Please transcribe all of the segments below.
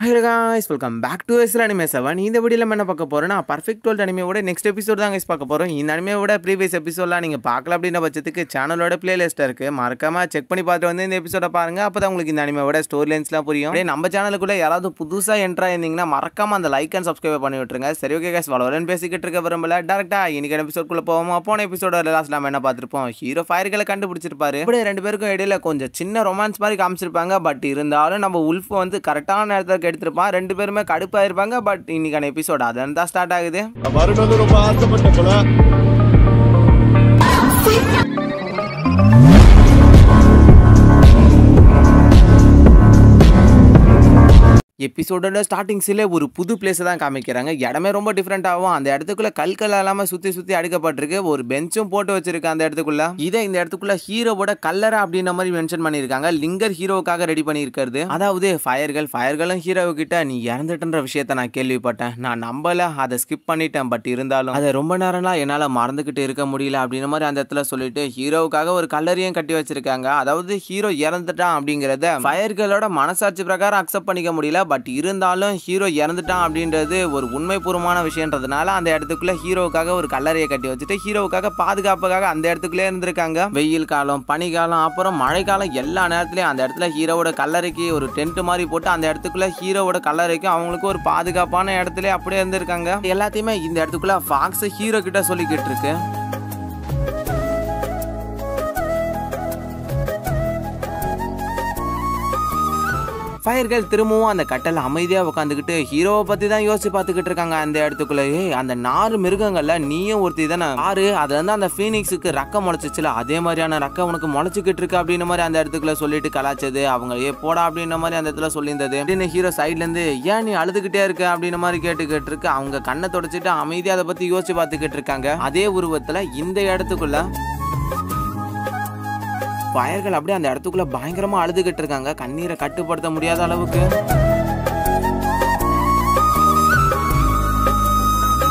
Hey guys, welcome back to SL Anime 7. இந்த வீடியோல நம்ம என்ன பார்க்க போறோம்னா Perfect World அனிமேவோட நெக்ஸ்ட் எபிசோட் தான் गाइस பார்க்க போறோம். இந்த அனிமேவோட ப்ரீவியஸ் எபிசோட்லாம் நீங்க பார்க்கல அப்படின பட்சத்துக்கு சேனலோட பிளேலிஸ்ட்ல இருக்கு. மறக்காம செக் பண்ணி பார்த்து வந்து இந்த எபிசோட பாருங்க. அப்பதான் உங்களுக்கு இந்த அனிமேவோட ஸ்டோரி லைன்ஸ்லாம் புரியும். அப்படியே நம்ம சேனலுக்குள்ள யாராவது புதுசா என்ட்ரா இருந்தீங்கன்னா மறக்காம அந்த லைக் அண்ட் சப்ஸ்கிரைப் பண்ணி விட்டுருங்க. சரி ஓகே गाइस, வளவலன்னு பேசிக்கிட்டு இருக்க விரும்பல. டைரக்ட்டா இன்னைக்கு எபிசோட்குள்ள போவோம். போன எபிசோடோட லாஸ்ட்ல நம்ம என்ன பார்த்திருப்போம்? ஹீரோ ஃபயர்களை கண்டுபிடிச்சிருப்பாரு. அப்படியே ரெண்டு பேருக்கும் இடையில கொஞ்சம் சின்ன ரொமான்ஸ் மாதிரி காமிச்சிருப்பாங்க. பட் இருந்தாலும் நம்ம உல்ஃப் வந்து கரெக்டான நேரத்துக்கு எடுத்துருப்பான். ரெண்டு பேருமே கடுப்பா இருப்பாங்க. பட் இன்னைக்கான எபிசோட் அதான் தான் ஸ்டார்ட் ஆகுது. வருணது ரொம்ப ஆசைப்பட்ட போல. எபிசோடோட ஸ்டார்டிங்ஸ்ல ஒரு புது பிளேஸ் தான் காமிக்கிறாங்க. இடமே ரொம்ப டிஃப்ரெண்ட் ஆகும். அந்த இடத்துக்குள்ள கல்கல் இல்லாம சுத்தி அடுக்கப்பட்டிருக்கு. ஒரு பெஞ்சும் போட்டு வச்சிருக்கு அந்த இடத்துக்குள்ள. இதை இந்த இடத்துக்குள்ள ஹீரோவோட கல்லறை அப்படின்ற மாதிரி மென்ஷன் பண்ணிருக்காங்க. லிங்கர் ஹீரோவுக்காக ரெடி பண்ணி இருக்கிறது. அதாவது ஃபயர்களும் ஹீரோ கிட்ட நீ இறந்துட்டன்ற விஷயத்த நான் கேள்விப்பட்டேன். நான் நம்பல, அதை ஸ்கிப் பண்ணிட்டேன். பட் இருந்தாலும் அதை ரொம்ப நேரம்லாம் என்னால மறந்துகிட்டு இருக்க முடியல அப்படின்ற மாதிரி அந்த இடத்துல சொல்லிட்டு ஹீரோவுக்காக ஒரு கல்லறையும் கட்டி வச்சிருக்காங்க. அதாவது ஹீரோ இறந்துட்டான் அப்படிங்கறத ஃபயர்களோட மனசாட்சி பிரகாரம் அக்செப்ட் பண்ணிக்க முடியல. பட் இருந்தாலும் ஹீரோ இறந்துட்டான் அப்படின்றது ஒரு உண்மைபூர்வமான விஷயம்ன்றதுனால அந்த இடத்துக்குள்ள ஹீரோவுக்காக ஒரு கல்லறையை கட்டி வச்சுட்டு ஹீரோவுக்காக பாதுகாப்புக்காக அந்த இடத்துக்குள்ளே இருந்திருக்காங்க. வெயில் காலம், பனிக்காலம், அப்புறம் மழைக்காலம் எல்லா நேரத்திலயும் அந்த இடத்துல ஹீரோவோட கல்லறைக்கு ஒரு டென்ட் மாதிரி போட்டு அந்த இடத்துக்குள்ள ஹீரோவோட கல்லறைக்கும் அவங்களுக்கு ஒரு பாதுகாப்பான இடத்துல அப்படியே இருந்திருக்காங்க. எல்லாத்தையுமே இந்த இடத்துக்குள்ள ஃபாக்ஸ் ஹீரோ கிட்ட சொல்லிக்கிட்டு இருக்கு. ஃபயர்கள் திரும்பவும் அந்த கட்டல அமைதியா உட்காந்துக்கிட்டு ஹீரோவை பத்தி தான் யோசிச்சு பார்த்துக்கிட்டு இருக்காங்க. அந்த இடத்துக்குள்ளேயே அந்த 4 மிருகங்கள்ல நீயும் ஒருத்தி தானே ஆறு. அதுல இருந்து அந்த ஃபீனிக்ஸுக்கு ரக்க முளைச்சிச்சுல, அதே மாதிரியான ரக்க உனக்கு முளைச்சிக்கிட்டு இருக்கு அப்படின்ற மாதிரி அந்த இடத்துக்குள்ள சொல்லிட்டு கலாச்சது. அவங்க போடா அப்படின்ற மாதிரி அந்த இடத்துல சொல்லியிருந்தது. அப்படின்னு ஹீரோ சைட்ல இருந்து ஏன் நீ அழுதுகிட்டே இருக்க அப்படின்ற மாதிரி கேட்டுக்கிட்டு இருக்கு. அவங்க கண்ணை தொடச்சிட்டு அமைதியா அதை பத்தி யோசிச்சு பார்த்துக்கிட்டு இருக்காங்க. அதே உருவத்துல இந்த இடத்துக்குள்ள ஃபயர்கள் அப்படியே அந்த இடத்துக்குள்ள பயங்கரமா அழுதுகிட்டு இருக்காங்க. கண்ணீரை கட்டுப்படுத்த முடியாத அளவுக்கு.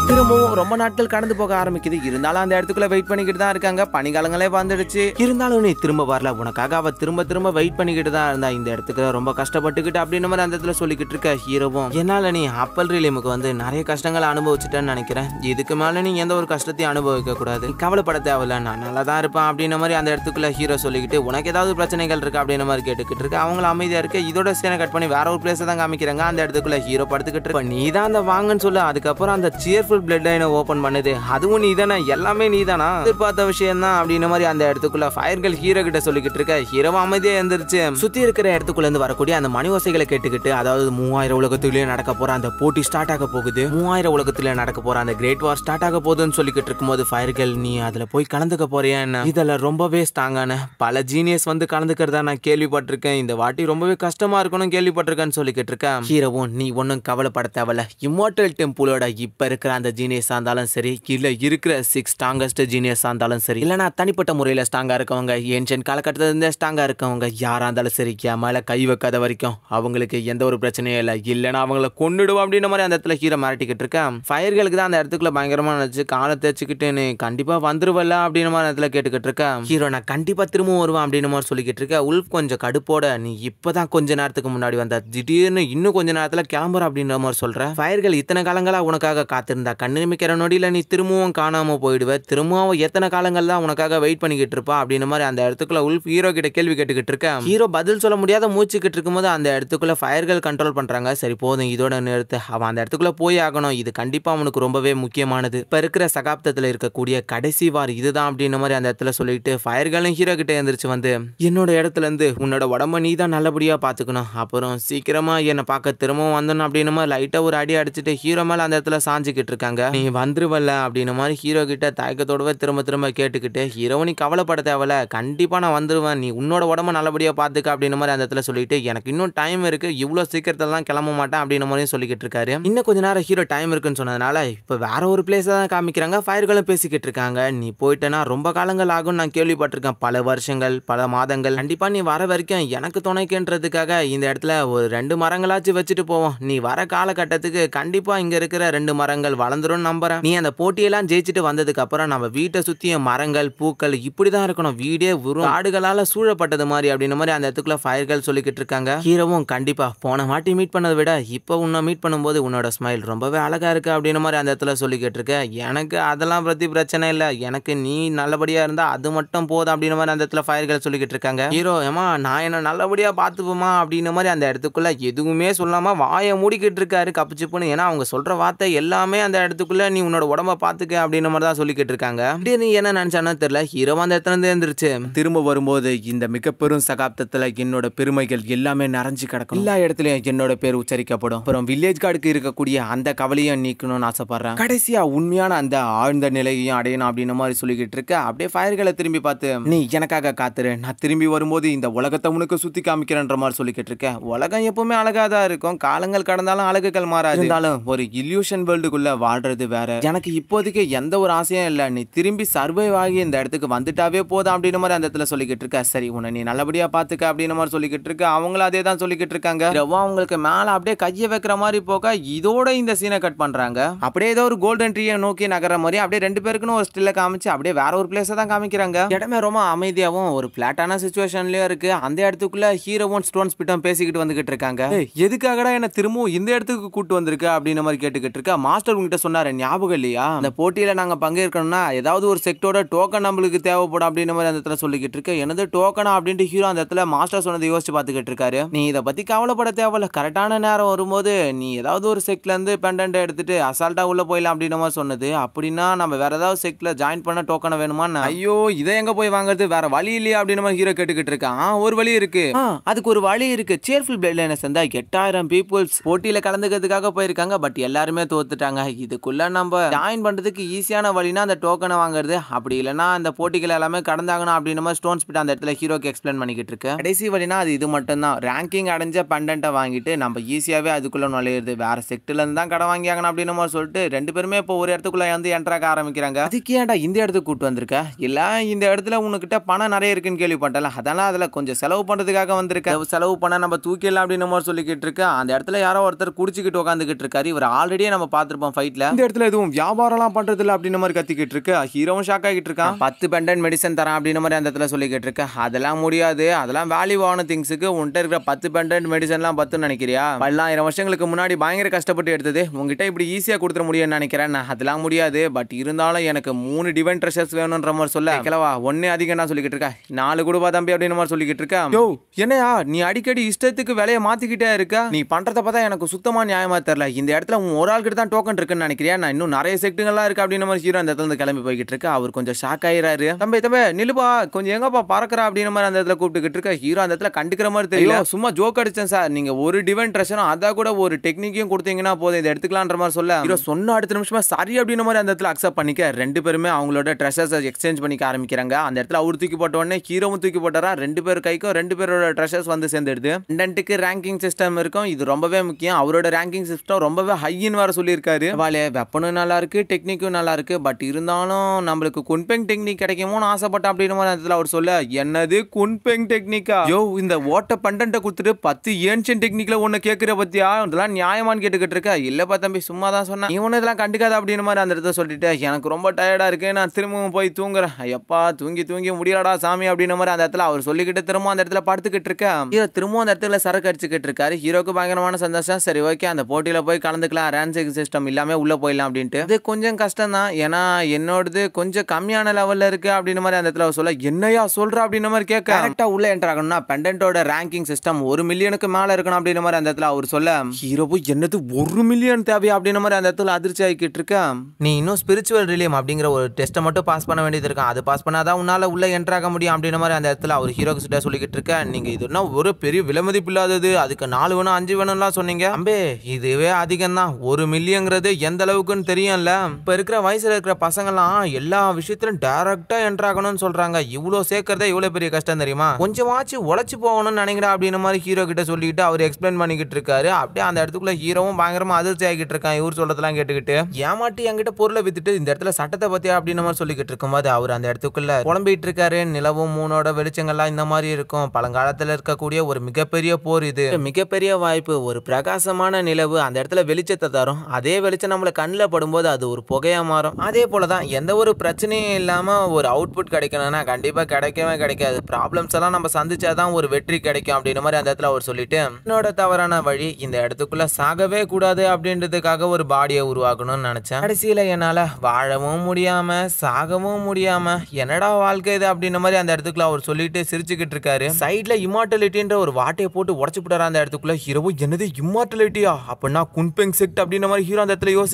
திரும்பவும் ரொம்ப நாட்கள் கடந்து போக ஆரம்பிக்குது. இருந்தாலும் அந்த இடத்துக்குள்ள வெயிட் பண்ணிக்கிட்டு தான் இருக்காங்க. பனிக்காலங்களே வந்துடுச்சு. இருந்தாலும் நீ திரும்ப வரல. உனக்காக அவ திரும்ப வெயிட் பண்ணிக்கிட்டு தான் இருந்தா. இந்த இடத்துக்கு ரொம்ப கஷ்டப்பட்டுக்கிட்டு அப்படின்னு மாதிரி அந்த இடத்துல சொல்லிக்கிட்டு இருக்க ஹீரோவும் என்னால நீ அப்பல் ரிலீமுக்கு வந்து நிறைய கஷ்டங்களை அனுபவிச்சுட்டேன்னு நினைக்கிறேன். இதுக்கு மேல நீ எந்த ஒரு கஷ்டத்தையும் அனுபவிக்க கூடாது. கவலைப்பட தேவையில்ல, நான் நல்லா தான் இருப்பேன் அப்படின்ற மாதிரி அந்த இடத்துக்குள்ள ஹீரோ சொல்லிக்கிட்டு உனக்கு ஏதாவது பிரச்சனைகள் இருக்கு அப்படின்ற மாதிரி கேட்டுக்கிட்டு இருக்கு. அவங்கள அமைதியா இருக்கு. இதோட சீனை கட் பண்ணி வேற ஒரு பிளேஸ் தான் காமிக்கிறாங்க. அந்த இடத்துக்குள்ள ஹீரோ படுத்துக்கிட்டு இருக்க. நீ தான் அந்த வாங்கன்னு சொல்லு. அதுக்கப்புறம் அந்த சியர்ஃபுல் பிளட் லைனை ஓபன் பண்ணுது. அதுவும் நீ தானே, எல்லாமே நீ தானா, எதிர்பார்த்த விஷயம் தான் அப்படின்ற மாதிரி அந்த இடத்துக்குள்ள ஃபயர்கள் ஹீரோ கிட்ட சொல்லிக்கிட்டு இருக்க. ஹீரோ அமைதியா எழுந்திருச்சு சுத்தி இருக்கிற இடத்துக்குள்ள இருந்து வரக்கூடிய அந்த மணி ஓசைகளை கேட்டுக்கிட்டு, அதாவது 3000 உலகத்திலேயே நடக்க போற அந்த போட்டி ஸ்டார்ட் ஆக போகுது. 3000 உலகத்திலே நடக்க போற அந்த கிரேட் வார் ஸ்டார்ட் ஆக போகுதுன்னு சொல்லிக்கிட்டு இருக்கும்போது ஃபயர்கள் நீ அதுல போய் கலந்துக்க போறியா என்ன? இதுல ரொம்பவே ஸ்ட்ராங்கான பல ஜீனியஸ் வந்து கலந்துக்கிறதா நான் கேள்விப்பட்டிருக்கேன். இந்த வாட்டி ரொம்பவே கஷ்டமா இருக்கணும் கேள்விப்பட்டிருக்கேன்னு சொல்லிக்கிட்டு இருக்கேன். ஹீரோவும் நீ ஒன்னும் கவலைப்பட தேவையில்ல. இம்மோர்டல் டெம்பிளோட இப்ப இருக்கிற அந்த ஜீனியஸ் இருந்தாலும் சரி, இல்ல இருக்கிற 6 ஸ்ட்ராங்கஸ்ட் ஜீனியஸ் இருந்தாலும் சரி, இல்லனா தனிப்பட்ட முறையில ஸ்ட்ராங்கா இருக்கவங்க, ஏன்ஷியன்ட் காலகட்டத்துல இருந்தே ஸ்ட்ராங்கா இருக்கவங்க யாரா இருந்தாலும் சரி, என் மேல கை வைக்காத வரைக்கும் அவங்களுக்கு எந்த ஒரு பிரச்சனையும் இல்லை. இல்லைன்னா அவங்கள கொன்னுடுவோம் அப்படின்ற மாதிரி அந்த இடத்துல ஹீரோ மிரட்டிக்கிட்டு இருக்கேன். ஃபயர்களுக்கு தான் அந்த இடத்துக்குள்ள பயங்கரமா நினைச்சு காலை தேய்ச்சிக்கிட்டு நீ கண்டிப்பா வந்துருவல்ல அப்படின்ற மாதிரி இடத்துல கேட்டுக்கிட்டு இருக்கேன். ஹீரோ நான் கண்டிப்பா திரும்ப வருவேன் அப்படின்ற மாதிரி சொல்லிக்கிட்டு இருக்கேன். உல்ஃப் கொஞ்சம் கடுப்போட நீ இப்பதான் கொஞ்ச நேரத்துக்கு முன்னாடி வந்த, திடீர்னு இன்னும் கொஞ்ச நேரத்துல கிளம்புற அப்படின்ற மாதிரி சொல்றேன். ஃபயர்கள் இத்தனை காலங்களா உனக்காக காத்திருந்தா, கண்ணிமைக்கிற நொடியில நீ திரும்பவும் காணாம போயிடுவ. திரும்பவும் எத்தனை காலங்கள் தான் உனக்காக வெயிட் பண்ணிக்கிட்டு இருப்பா அப்படின்ற மாதிரி அந்த இடத்துக்குள்ள உல்ஃப் ஹீரோ கிட்ட கேள்வி கேட்டுக்கிட்டு இருக்கேன். ஹீரோ பதில் சொல்ல முடியாத மூச்சுக்கிட்டு இருக்கும்போது அந்த இடத்துக்குள்ள ஃபயர்கள் கண்ட்ரோல் பண்றாங்க. சரி போதும், இதோட நிறுத்து. அவன் அந்த இடத்துக்குள்ள போய் ஆகணும். இது கண்டிப்பா அவனுக்கு ரொம்பவே முக்கியமானது. இப்ப இருக்கிற சகாப்தத்துல இருக்கக்கூடிய கடைசி வார் இதுதான் அப்படின்ற மாதிரி அந்த இடத்துல சொல்லிட்டு ஃபயர்களும் ஹீரோ கிட்ட எந்திரிச்சு வந்து என்னோட இடத்துல இருந்து உன்னோட உடம்ப நீ தான் நல்லபடியா பாத்துக்கணும். அப்புறம் சீக்கிரமா என்னை பார்க்க திரும்பவும் வந்தணும் அப்படின்னு மாதிரி லைட்டா ஒரு அடி அடிச்சுட்டு ஹீரோ மேல அந்த இடத்துல சாஞ்சிக்கிட்டு இருக்காங்க. நீ வந்துருவல்ல அப்படின்ற மாதிரி ஹீரோ கிட்ட தயக்கத்தோடவே திரும்ப கேட்டுக்கிட்டு ஹீரோ நீ கவலைப்பட தேவையில்ல, கண்டிப்பா நான் வந்துருவேன், நீ உன்னோட உடம்ப நல்லபடியா பாத்துக்க அப்படின்ற மாதிரி அந்த இடத்துல சொல்லிட்டு எனக்கு இன்னும் டைம் இருக்கு, இவ்வளவு சீக்கிரத்துல தான் கிளம்ப மாட்டேன் அப்படின்ற மாதிரி சொல்லிக்கிட்டு இருக்காரு. இன்னும் கொஞ்ச நேரம் ஹீரோ டைம் இருக்குன்னு சொன்னதுனால இப்ப வேற ஒரு பிளேஸ் தான் காமிக்கிறாங்க. ஃபயர்களும் பேசிக்கிட்டு இருக்காங்க. நீ போயிட்டேன்னா ரொம்ப காலங்கள் ஆகும் நான் கேள்விப்பட்டிருக்கேன், பல வருஷங்கள் பல மாதங்கள். கண்டிப்பா நீ வர வரைக்கும் எனக்கு துணைக்குன்றதுக்காக இந்த இடத்துல ஒரு 2 மரங்களாச்சும் வச்சுட்டு போவோம். நீ வர காலகட்டத்துக்கு கண்டிப்பா இங்க இருக்கிற 2 மரங்கள் வளர்ந்து வளர்ந்துரும் நம்புறேன். நீ அந்த போட்டியெல்லாம் ஜெயிச்சுட்டு வந்ததுக்கு அப்புறம் நம்ம வீட்டை சுத்திய மரங்கள் பூக்கள் இப்படிதான் இருக்கணும், வீடே வெறும் காடுகளால சூழப்பட்டது மாதிரி அப்படின்ற மாதிரி அந்த இடத்துக்குள்ள ஃபயர்கள் சொல்லிக்கிட்டு இருக்காங்க. ஹீரோவும் கண்டிப்பா போன வாட்டி மீட் பண்ணதை விட இப்போ உன்னை மீட் பண்ணும்போது உன்னோட ஸ்மைல் ரொம்பவே அழகா இருக்கு அப்படின்ற மாதிரி அந்த இடத்துல சொல்லிக்கிட்டு இருக்க. எனக்கு அதெல்லாம் பத்தி பிரச்சனை இல்லை, எனக்கு நீ நல்லபடியா இருந்தா அது மட்டும் போதும் அப்படின்ற மாதிரி அந்த இடத்துல ஃபயர்கள் சொல்லிக்கிட்டு இருக்காங்க. ஹீரோ ஏமா நான் என்ன நல்லபடியா பார்த்துப்போமா அப்படின்ற மாதிரி அந்த இடத்துக்குள்ள எதுவுமே சொல்லாம வாயை மூடிக்கிட்டு இருக்காரு கப்புச்சிப்புன்னு. ஏன்னா அவங்க சொல்ற வார்த்தை எல்லாமே அந்த இடத்துக்குள்ள நீ உன்னோட உடம்ப பாத்துக்க அப்படின்ற மாதிரி தான் சொல்லிக்கிட்டு இருக்காங்க. அப்படியே நீ என்ன நினைச்சானோ தெரியல, ஹீரோ அந்த இடத்துல இருந்து எழுந்திருச்சு திரும்ப வரும்போது இந்த மிக பெரும் சகாப்தத்துல என்னோட பெருமைகள் எல்லாமே நிறைஞ்சு கிடக்கும், எல்லா இடத்துலயும் என்னோட பேர் உச்சரிக்கப்படும். அப்புறம் வில்லேஜ் கார்டுக்கு இருக்கக்கூடிய அந்த கவலையும் நீக்கணும்னு ஆசைப்படுறேன், கடைசியா உண்மையான அந்த ஆழ்ந்த நிலையையும் அடையணும் அப்படின்ற மாதிரி சொல்லிக்கிட்டு இருக்க. அப்படியே ஃபயர்களை திரும்பி பார்த்து நீ எனக்காக காத்துரு, நான் திரும்பி வரும்போது இந்த உலகத்தை உனக்கு சுத்தி காமிக்கிறேன்ற மாதிரி சொல்லிக்கிட்டு இருக்கேன். உலகம் எப்பவுமே அழகா தான் இருக்கும், காலங்கள் கடந்தாலும் அழகுகள் மாறாது, இருந்தாலும் ஒரு இல்யூஷன் வேர்ல்டுக்குள்ள வாழ்றது வேற. எனக்கு இப்போதைக்கு எந்த ஒரு ஆசையும் இல்லை, நீ திரும்பி சர்வைவ் ஆகி இந்த இடத்துக்கு வந்துட்டாவே போதும் அப்படின்ற மாதிரி அந்த இடத்துல சொல்லிக்கிட்டு இருக்க. சரி உன்னை நீ நல்லபடியா பாத்துக்க அப்படின்ற மாதிரி சொல்லிக்கிட்டு இருக்க. அவங்களும் அதே தான் சொல்லிக்கிட்டு இருக்காங்க. அவங்களுக்கு மேல அப்படியே கையை வைக்கிற மாதிரி போக இதோட இந்த சீனை கட் பண்றாங்க. அப்படியே ஏதோ ஒரு கோல்டன் ட்ரீயை நோக்கி நகர மாதிரி அப்படியே ரெண்டு பேருக்குன்னு ஒரு ஸ்டில்ல காமிச்சு அப்படியே வேற ஒரு பிளேஸை தான் காமிக்கிறாங்க. இடமே ரொம்ப அமைதியாகவும் ஒரு பிளாட்டான சிச்சுவேஷன்லயும் இருக்கு. அந்த இடத்துக்குள்ள ஹீரோவும் ஸ்டோன் ஸ்பிட்டும் பேசிக்கிட்டு வந்துகிட்டு இருக்காங்க. எதுக்காகடா என்ன திரும்பவும் இந்த இடத்துக்கு கூட்டு வந்திருக்க அப்படின்ற மாதிரி கேட்டுக்கிட்டு இருக்க. மாஸ்டர் உங்ககிட்ட சொன்னாரு ஞாபகம் இல்லையா, அந்த போட்டியில நாங்க பங்கேற்கணும்னா ஏதாவது ஒரு செக்டோட டோக்கன் நம்மளுக்கு தேவைப்படும் அப்படின்ற மாதிரி அந்த இடத்துல சொல்லிக்கிட்டு இருக்க. எனது டோக்கனா அப்படின்ட்டு ஹீரோ அந்த இடத்துல மாஸ்டர் சொன்னதை யோசிச்சு பார்த்துக்கிட்டு இருக்காரு. நீ இதை பத்தி கவலைப்பட தேவையில்ல, கரெக்டான நேரம் வரும்போது நீ ஏதாவது ஒரு செக்ட்ல இருந்து பெண்டன்ட் எடுத்துட்டு அசால்ட்டா உள்ள போயிடலாம் அப்படின்ற மாதிரி சொன்னது. அப்படின்னா நம்ம வேற ஏதாவது செக்ட்ல ஜாயின் பண்ண டோக்கனை வேணுமா? ஐயோ இதை எங்க போய் வாங்குறது, வேற வழி இல்லையா அப்படின்னு மாதிரி ஹீரோ கேட்டுக்கிட்டு இருக்கான். ஒரு வழி இருக்கு, அதுக்கு ஒரு வழி இருக்கு. சேர்ஃபுல் பிளட் லைனஸ் இருந்தா 8000 பீப்புள்ஸ் போட்டியில கலந்துக்கிறதுக்காக போயிருக்காங்க, பட் எல்லாருமே தோத்துட்டாங்க. இதுக்குள்ள நம்ம ஜாயின் பண்றதுக்கு ஈஸியான வழினா அந்த டோக்கனை வாங்குறது, அப்படி இல்லைன்னா அந்த போட்டிகள் எல்லாமே கடந்தாகணும் அப்படின்னு மாதிரி ஸ்டோன் ஸ்பிட் அந்த இடத்துல ஹீரோக்கு எக்ஸ்பிளைன் பண்ணிக்கிட்டு இருக்கு. கடைசி வழினா அது இது மட்டும் தான், ரேங்கிங் அடைஞ்ச பண்டன்ட்டை வாங்கிட்டு நம்ம ஈஸியாவே அதுக்குள்ள நுழையிறது, வேற செக்டர்ல இருந்து தான் கடை வாங்கியாங்கன்னு அப்படின்னு மாதிரி சொல்லிட்டு ரெண்டு பேருமே இப்போ ஒரு இடத்துக்குள்ள வந்து என்ட்ராக ஆரம்பிக்கிறாங்க. அதுக்கு ஏன்டா இந்த இடத்துக்கு கூட்டு வந்திருக்க, இல்ல இந்த இடத்துல உனக்கிட்ட பணம் நிறைய இருக்குன்னு கேள்விப்பட்டல, அதெல்லாம் அதுல கொஞ்சம் செலவு பண்றதுக்காக வந்திருக்க, செலவு பண்ண நம்ம தூக்கிடலாம் அப்படின்னு மாதிரி சொல்லிக்கிட்டு இருக்க. அந்த இடத்துல யாரோ ஒருத்தர் குடிச்சிக்கிட்டு உட்காந்துக்கிட்டு இருக்காரு. இவர் ஆல்ரெடியே நம்ம பார்த்திருப்போம் ஃபைட்ல. இந்த இடத்துல எதுவும் வியாபாரம்லாம் பண்றது இல்லை அப்படின்னு மாதிரி கத்திக்கிட்டு இருக்கு. ஹீரோவும் ஷாக் ஆகிட்டு இருக்கான். 10 பெண்டன்ட் மெடிசன் தரேன் அப்படின்னு மாதிரி அந்த இடத்துல சொல்லிக்கிட்டு இருக்க. அதெல்லாம் முடியாது, அதெல்லாம் வேல்யூவான திங்ஸுக்கு உன்கிட்ட இருக்கிற 10 பெண்டன்ட் மெடிசன்லாம் 10 நினைக்கிறியா, 1000 வருஷங்களுக்கு முன்னாடி பயங்கர கஷ்டப்பட்டு எடுத்தது, உங்ககிட்ட இப்படி ஈஸியா கொடுத்துட முடியும்னு நினைக்கிறேன். அதெல்லாம் முடியாது, பட் இருந்தாலும் எனக்கு 3 டிவைன் ட்ரெஷர்ஸ் வேணும்ன்ற மாதிரி சொல்ல. கிளவா ஒன்னே அதிகம் நான் சொல்லிக்கிட்டு இருக்கேன், 4 கொடுப்பா தம்பி அப்படின்னு மாதிரி சொல்லிக்கிட்டு இருக்கேன். யோ என்னையா நீ அடிக்கடி இஷ்டத்துக்கு விலையை மாத்திக்கிட்டே இருக்க, நீ பண்றத பார்த்தா எனக்கு சுத்தமா நியாயமா தெரியல. இந்த இடத்துல உன் ஒரு ஆள் கிட்ட தான் டோக்கன் இருக்குன்னு நினைக்கிறியா, நான் இன்னும் நிறைய செக்டுங்கள்லாம் இருக்கு அப்படின்னு மாதிரி ஹீரோ அந்த இடத்துல இருந்து கிளம்பி போய்கிட்டு இருக்கு. அவர் கொஞ்சம் ஷாக் ஆயிராரு. தம்பி தம்பி நிலுபா கொஞ்சம் எங்கப்பா பறக்குறா அப்படின்னு மாதிரி அந்த இடத்துல கூப்பிட்டுக்கிட்டு இருக்க. ஹீரோ அந்த இடத்துல கண்டுக்கிற மாதிரி தெரியல, சும்மா ஜோக் அடிச்சேன் சார், நீங்க ஒரு டிவைன் ட்ரெஷரும் அதா கூட ஒரு டெக்னிக்கையும் கொடுத்தீங்கன்னா போதும் இதை எடுத்துக்கலான்ற மாதிரி சொல்ல. ஹீரோ சொன்ன அடுத்த நிமிஷமா சரி அப்படின்ற மாதிரி அந்த இடத்துல அக்செப்ட் பண்ணிக்க ரெண்டு பேருமே அவங்களோட ட்ரெஷர்ஸ் எக்ஸ்சேஞ்ச் பண்ணிக்க ஆரம்பிக்கிறாங்க. அந்த இடத்துல அவர் தூக்கி போட்ட உடனே ஹீரோவும் தூக்கி போட்டாரா. ரெண்டு பேர் கைக்கும் ரெண்டு பேரோட ட்ரெஷர்ஸ் வந்து சேர்ந்துடுது. கண்டென்ட்டுக்கு ரேங்கிங் சிஸ்டம் இருக்கும், இது ரொம்பவே முக்கியம். அவரோட ரேங்கிங் சிஸ்டம் ரொம்பவே ஹைன்னு வேற சொல்லியிருக்காரு. வாலே வெப்பனும் நல்லா இருக்கு, டெக்னிக்கும் நல்லா இருக்கு, பட் இருந்தாலும் நம்மளுக்கு குன்பெங் டெக்னிக் கிடைக்குமோன்னு ஆசைப்பட்டேன் அப்படின்னு மாதிரி அந்த அவர் சொல்ல. என்னது குன்பெங் டெக்னிக்கா, யோ இந்த ஓட்ட பண்டன்ட்டை கொடுத்துட்டு 10 ஏன்ஷியன் டெக்னிக்ல ஒன்னு கேட்கிற பத்தியா, இதெல்லாம் நியாயமான்னு கேட்டுக்கிட்டு இருக்க. இல்லப்பா தம்பி சும்மா தான் சொன்னேன், இவனு இதெல்லாம் கண்டுக்காத அப்படின்னு மாதிரி அந்த இடத்துல சொல்லிட்டு எனக்கு ரொம்ப டயர்டா இருக்கு, நான் திரும்பவும் போய் தூங்குறேன், எப்பா தூங்கி தூங்கி முடியலடா சாமி அப்படின்னு மாதிரி அந்த இடத்துல அவர் சொல்லிக்கிட்டு திரும்ப அந்த இடத்துல படுத்துக்கிட்டு இருக்க. ஹீரோ திரும்பவும் அந்த இடத்துல சரக்கு அடிச்சுக்கிட்டு இருக்காரு. ஹீரோக்கு பயங்கரமான சந்தோஷம். சரி ஓகே அந்த போட்டியில போய் கலந்துக்கலாம், ரேன்சிங் சிஸ்டம் இல்லாம உள்ள போயிடலாம் அப்படின்ட்டு. அது கொஞ்சம் கஷ்டம் தான், ஏன்னா என்னோடது கொஞ்சம் கம்மியான லெவல்ல இருக்கு அப்படின்னு மாதிரி அந்த இடத்துல சொல்ல. என்னையா சொல்ற அப்படின்னு மாதிரி கேட்க. கரெக்டா உள்ள என்டர் ஆகணும்னா பெண்டன்ட்டோட ரேங்கிங் சிஸ்டம் 1 மில்லியனுக்கு மேல இருக்கணும் அப்படின்னு மாதிரி அந்த இடத்துல அவர் சொல்ல. ஹீரோவு என்னது 1 மில்லியன் தேவையா அப்படின்னு மாதிரி அந்த இடத்துல அதிர்ச்சி ஆகிக்கிட்டு இருக்க. நீ இன்னும் ஸ்பிரிச்சுவல் ரிலியம் அப்படிங்கிற ஒரு டெஸ்ட்டை மட்டும் பாஸ் பண்ண வேண்டியது இருக்கு, அது பாஸ் பண்ணாதான் உன்னால உள்ள என்டர் ஆக முடியும் அப்படின்னு மாதிரி அந்த இடத்துல அவர் ஹீரோக்கு கிட்ட சொல்லிக்கிட்டு இருக்க. நீங்க இதுனா ஒரு பெரிய விலைமதிப்பு இல்லாதது, அதுக்கு 4 வேணும் 5 வேணும்லாம் சொன்னீங்க அம்பே, இதுவே அதிகம் தான். 1 மில்லியன்ங்கிறது எந்த அளவுக்குன்னு தெரியும்ல. இப்ப இருக்கிற வயசுல இருக்கிற பசங்கலாம் எல்லா விஷயத்திலும் டைரக்டா என்டர் ஆகணும்னு சொல்றாங்க. இவ்வளவு சேர்க்கறதே இவ்வளவு பெரிய கஷ்டம் தெரியுமா, கொஞ்சமாச்சு உழைச்சு போகணும்னு நினைக்கிறா அப்படின்னு மாதிரி ஹீரோ கிட்ட சொல்லிட்டு அவர் எக்ஸ்பிளைன் பண்ணிக்கிட்டு இருக்காரு. அப்படியே அந்த இடத்துக்குள்ள ஹீரோவும் பயங்கரமா அதிர்ச்சி ஆகிட்டு இருக்கான். இவர் சொல்றதெல்லாம் கேட்டுக்கிட்டு ஏமாட்டி என்கிட்ட பொருளை வித்துட்டு இந்த இடத்துல சட்டத்தை பத்தியா அப்படின்னு மாதிரி சொல்லிக்கிட்டு இருக்கும்போது அவர் அந்த இடத்துக்குள்ள புலம்பிட்டு இருக்காரு. நிலவும் மூணோட வெளிச்சங்கள்லாம் இந்த மாதிரி இருக்கும், பழங்காலத்துல இருக்கக்கூடிய ஒரு மிகப்பெரிய போர், இது மிகப்பெரிய வாய்ப்பு, ஒரு பிரகாசமான நிலவு அந்த இடத்துல வெளிச்சத்தை தரும், அதே வெளிச்சம் நம்மளுக்கு நம்மள கண்ணில் படும்போது அது ஒரு புகையா மாறும். அதே போல தான் எந்த ஒரு பிரச்சனையும் இல்லாம ஒரு அவுட்புட் கிடைக்கணும்னா கண்டிப்பா கிடைக்கவே கிடைக்காது. ப்ராப்ளம்ஸ் எல்லாம் நம்ம சந்திச்சாதான் ஒரு வெற்றி கிடைக்கும் அப்படின்ற மாதிரி அந்த இடத்துல அவர் சொல்லிட்டு, என்னோட தவறான வழி இந்த இடத்துக்குள்ள சாகவே கூடாது அப்படின்றதுக்காக ஒரு பாடியை உருவாக்கணும்னு நினைச்சேன். கடைசியில என்னால வாழவும் முடியாம சாகவும் முடியாம என்னடா வாழ்க்கை இது அப்படின்ற மாதிரி அந்த இடத்துக்குள்ள அவர் சொல்லிட்டு சிரிச்சுக்கிட்டு இருக்காரு. சைட்ல இம்மார்டலிட்டின்ற ஒரு வாட்டையை போட்டு உடச்சு போட்டாரு அந்த இடத்துக்குள்ள. ஹீரோ என்னது இம்மார்டலிட்டியா அப்படின்னா குன்பெங் செக்ட் அப்படின்ற மாதிரி ஹீரோ அந்த இடத்துல யோசிக்க,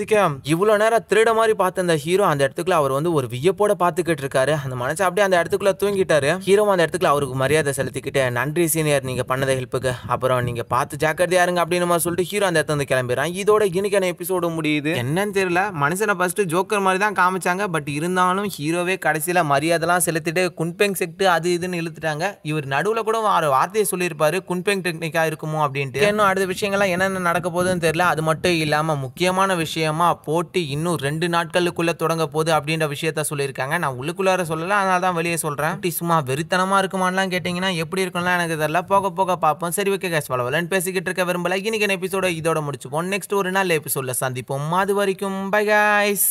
இவ்வளவு நேரம் திருட மாதிரி பார்த்த அந்த ஹீரோ அந்த இடத்துக்குள்ள அவர் வந்து ஒரு வியப்போட பார்த்துக்கிட்டு இருக்காரு. அந்த மனுஷன் அப்படியே அந்த இடத்துக்குள்ள தூங்கிட்டாரு. ஹீரோ அந்த இடத்துக்குள்ள அவருக்கு மரியாதை செலுத்திக்கிட்டு, நன்றி சீனியர் நீங்க பண்ணத ஹெல்ப்புக்கு, அப்புறம் நீங்க பார்த்து ஜாக்கிரதையா இருங்க அப்படின்னு மாதிரி சொல்லிட்டு ஹீரோ அந்த இடத்துல வந்து கிளம்பிடுறான். இதோட இன்னைக்கான எபிசோடு முடியுது. என்னன்னு தெரியல, மனுஷனை ஃபர்ஸ்ட் ஜோக்கர் மாதிரி தான் காமிச்சாங்க. பட் இருந்தாலும் ஹீரோவே கடைசியில மரியாதைலாம் செலுத்திட்டு குன்பெங் செக்ட் அது இதுன்னு இழுத்துட்டாங்க. இவர் நடுவில் கூட ஒரு வார்த்தையை சொல்லியிருப்பாரு, குன்பெங் டெக்னிக்கா இருக்குமோ அப்படின்ட்டு. இன்னும் அடுத்த விஷயங்கள்லாம் என்னென்ன நடக்க போகுதுன்னு தெரியல. அது மட்டும் இல்லாம முக்கியமான விஷயமா போட்டி இன்னும் 2 நாட்களுக்குள்ள தொடங்க போகுது அப்படின்ற விஷயத்த சொல்லியிருக்காங்க. நான் உள்ளுக்குள்ளார சொல்லல, அதனால தான் வெளியே சொல்றேன். சும்மா வெறித்தனமா இருக்குமான்லாம் கேட்டீங்கன்னா எப்படி இருக்கும்லாம் எனக்கு தெரியல. போக போக பார்ப்போம். சரி ஓகே கைஸ், பலவலன்னு பேசிக்கிட்டு இருக்க விரும்பல. இன்னைக்கு எபிசோட இதோட முடிச்சுப்போம். நெக்ஸ்ட் ஒரு நாள் எபிசோட்ல சந்திப்போம். அது வரைக்கும் பை கைஸ்.